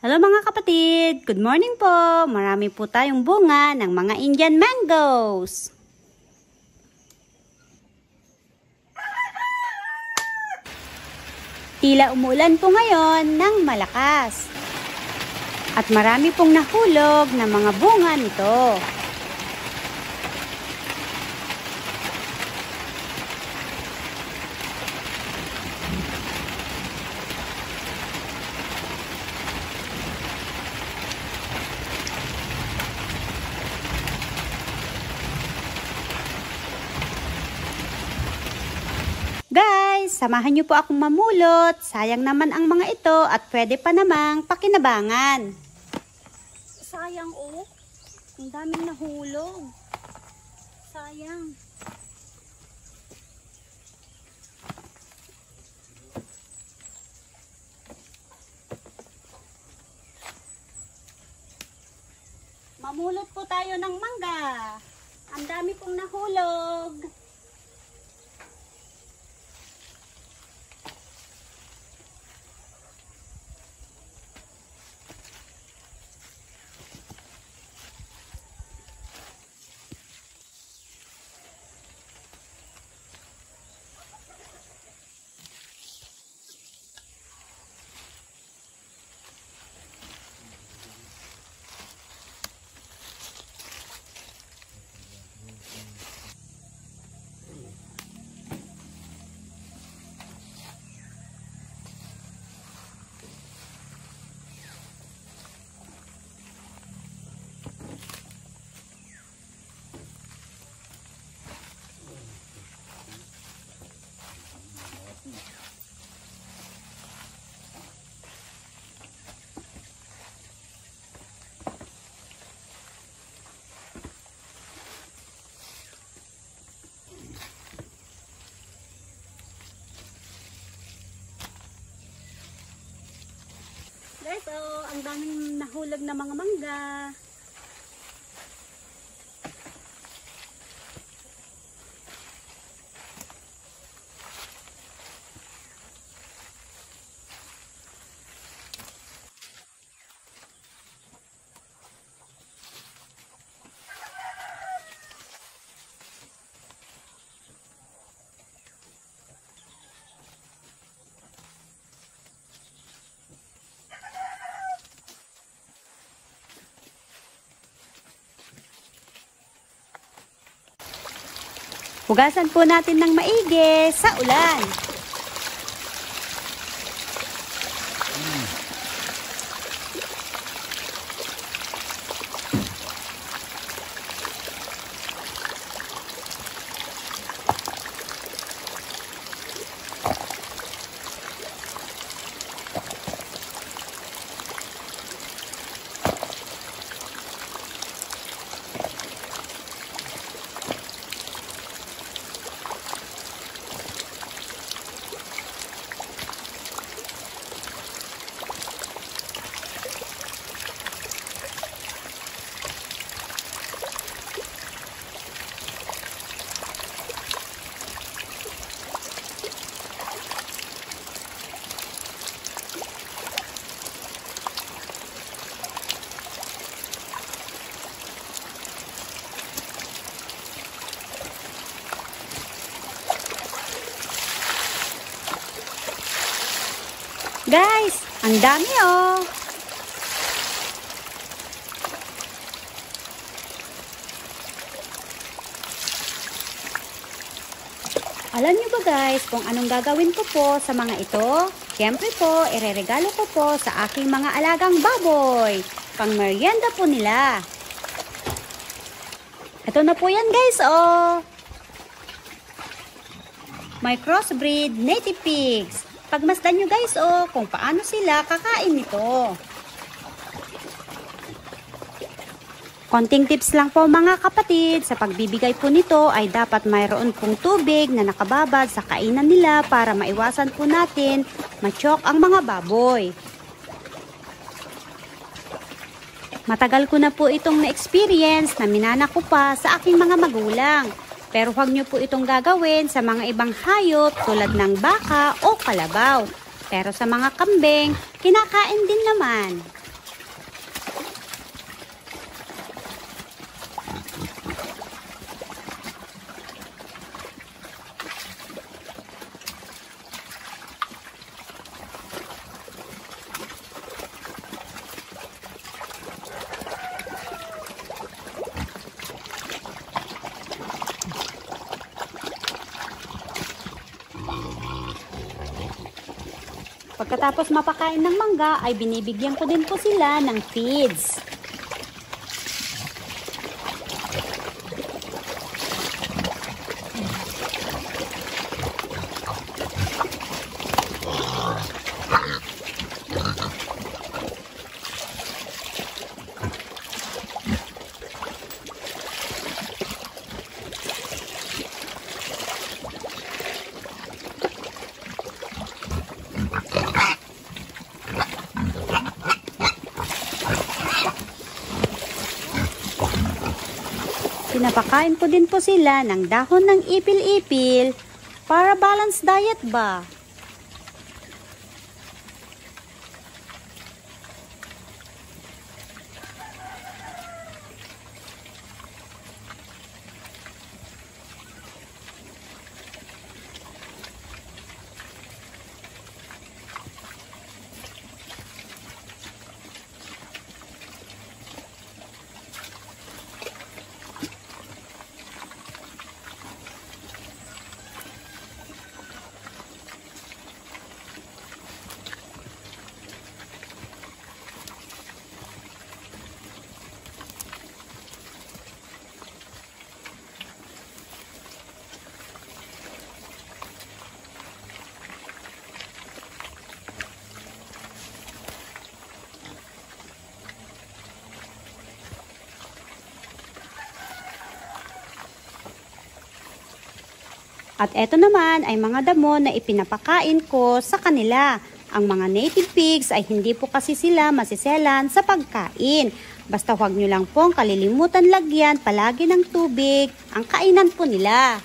Hello mga kapatid! Good morning po! Marami po tayong bunga ng mga Indian mangoes. Tila umulan po ngayon ng malakas. At marami pong nahulog na mga bunga nito. Guys, samahan niyo po akong mamulot. Sayang naman ang mga ito at pwede pa namang pakinabangan. Sayang oh. Ang daming nahulog. Sayang. Mamulot po tayo ng mangga. Ang dami pong nahulog. Guys, oh, ang daming nahulog na mga mangga. Hugasan po natin ng maigi sa ulan. Guys, ang dami oh. Alam niyo ba guys kung anong gagawin ko po sa mga ito? Siyempre po, ireregalo ko po sa aking mga alagang baboy. Pang merienda po nila. Ito na po yan guys oh. My crossbreed native pigs. Pagmasdan nyo guys oh, kung paano sila kakain nito. Konting tips lang po mga kapatid, sa pagbibigay po nito ay dapat mayroon pong tubig na nakababad sa kainan nila para maiwasan po natin ma-choke ang mga baboy. Matagal ko na po itong na-experience na minana ko pa sa aking mga magulang. Pero huwag nyo po itong gagawin sa mga ibang hayop tulad ng baka o kalabaw. Pero sa mga kambing, kinakain din naman. Pagkatapos mapakain ng mangga ay binibigyan ko din po sila ng feeds. Pinapakain ko din po sila ng dahon ng ipil-ipil para balanced diet ba? At eto naman ay mga damo na ipinapakain ko sa kanila. Ang mga native pigs ay hindi po kasi sila masiselan sa pagkain. Basta huwag nyo lang pong kalilimutan lagyan palagi ng tubig ang kainan po nila.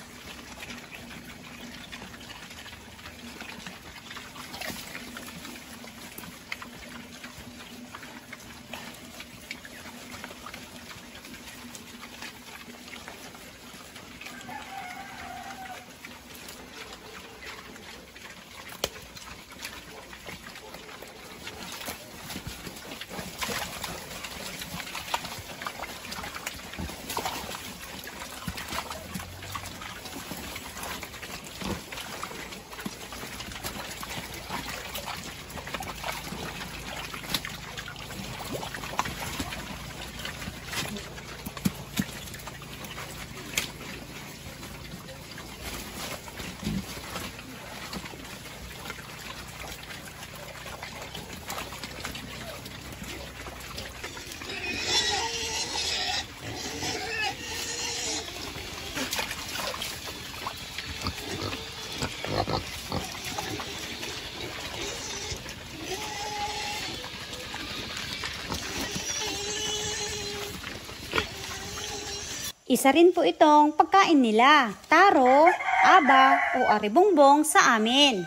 Isa rin po itong pagkain nila, taro, aba o aribongbong sa amin.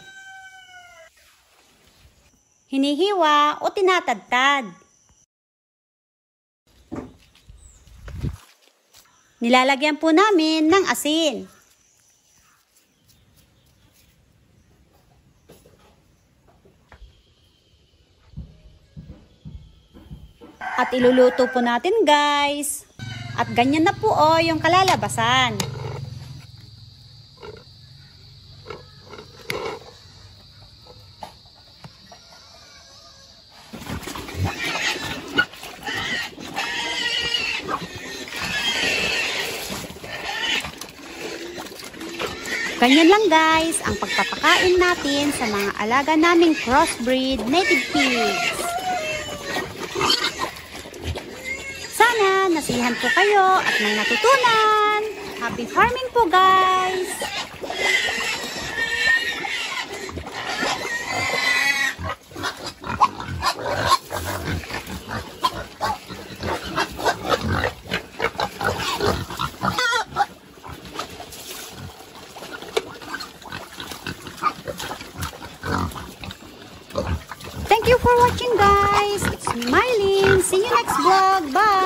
Hinihiwa o tinatadtad. Nilalagyan po namin ng asin. At iluluto po natin, guys. At ganyan na po yung kalalabasan. Ganyan lang, guys ang pagpapakain natin sa mga alaga naming crossbreed native pigs. Sana nasiyahan po kayo at may natutunan. Happy farming po, guys! Thank you for watching, guys. It's Mylene. See you next vlog. Bye!